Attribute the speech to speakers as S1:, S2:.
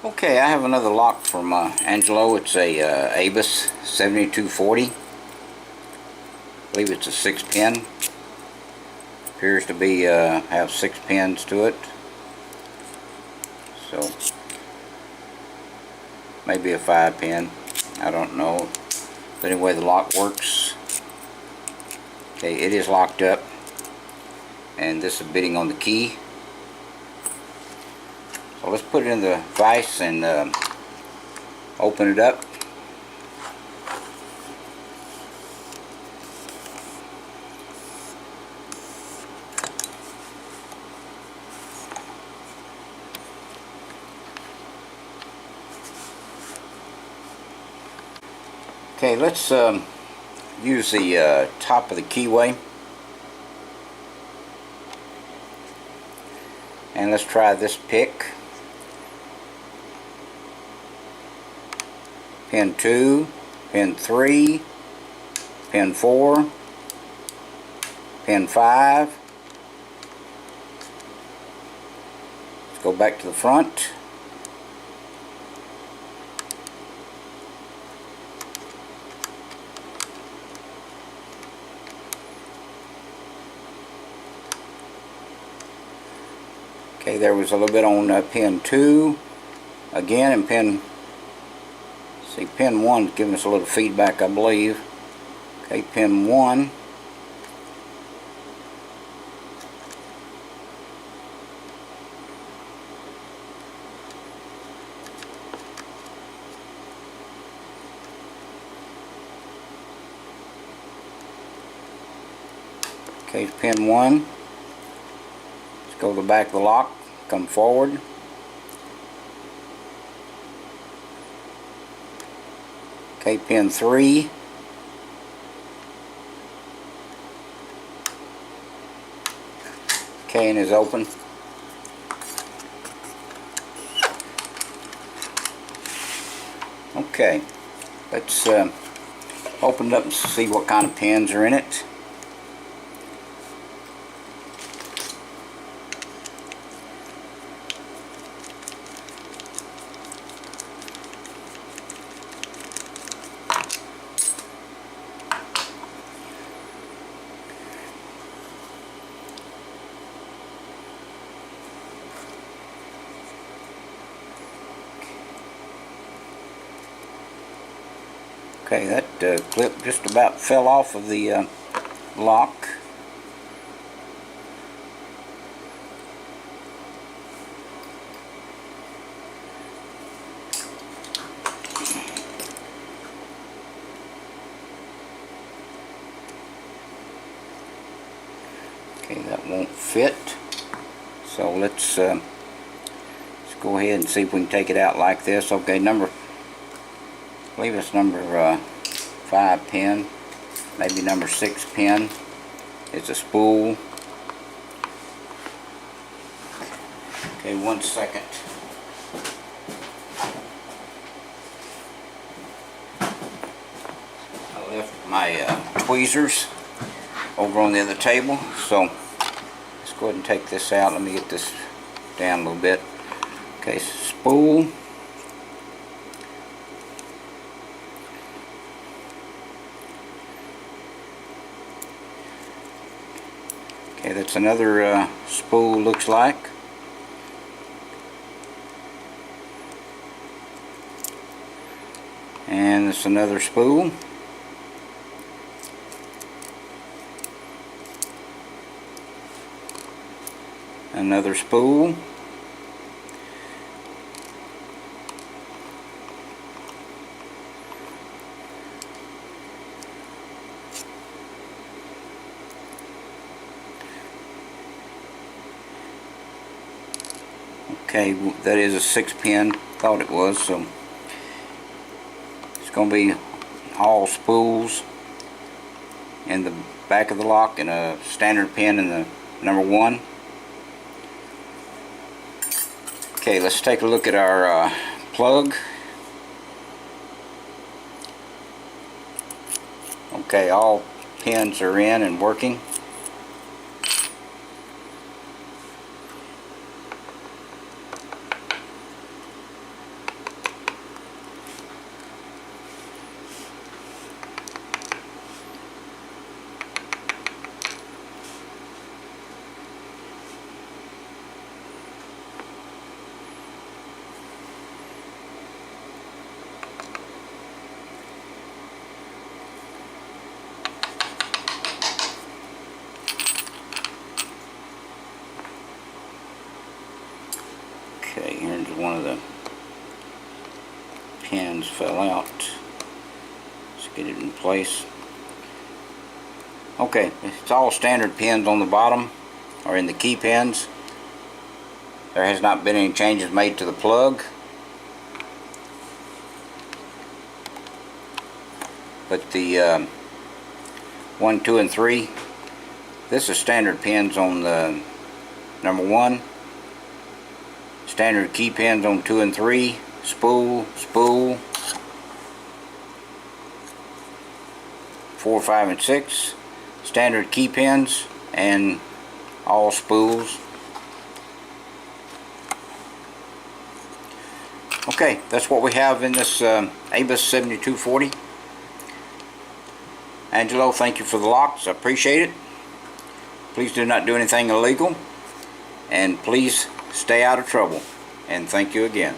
S1: Okay, I have another lock from Angelo. It's a Abus 7240. I believe it's a 6-pin. Appears to be have 6 pins to it. So maybe a 5-pin. I don't know. But anyway, the lock works. Okay, it is locked up, and this is bidding on the key. So let's put it in the vise and open it up. Okay, let's use the top of the keyway, and let's try this pick. Pin 2, pin 3, pin 4, pin 5. Let's go back to the front. Okay, there was a little bit on pin 2 again, and pin 1 is giving us a little feedback, I believe. Okay, pin 1. Okay, pin 1. Let's go to the back of the lock, come forward. Okay, pin 3. Okay, and is open. Okay, let's open it up and see what kind of pins are in it. Okay, that clip just about fell off of the lock. Okay, that won't fit. So let's go ahead and see if we can take it out like this. Okay, I believe it's number 5 pin, maybe number 6 pin. It's a spool. Okay, 1 second. I left my tweezers over on the other table, so let's go ahead and take this out. Let me get this down a little bit. Okay, spool. Okay, that's another spool, looks like. And it's another spool. Another spool. Okay, that is a 6-pin, thought it was, so it's going to be all spools in the back of the lock and a standard pin in the number 1. Okay, let's take a look at our plug. Okay, all pins are in and working. fell out. Let's get it in place. Okay, it's all standard pins on the bottom, or in the key pins. There has not been any changes made to the plug. But the 1, 2, and 3, this is standard pins on the number 1, standard key pins on 2 and 3, spool, 4, 5, and 6, standard key pins, and all spools. Okay, that's what we have in this ABUS 7240. Angelo, thank you for the locks. I appreciate it. Please do not do anything illegal. And please stay out of trouble. And thank you again.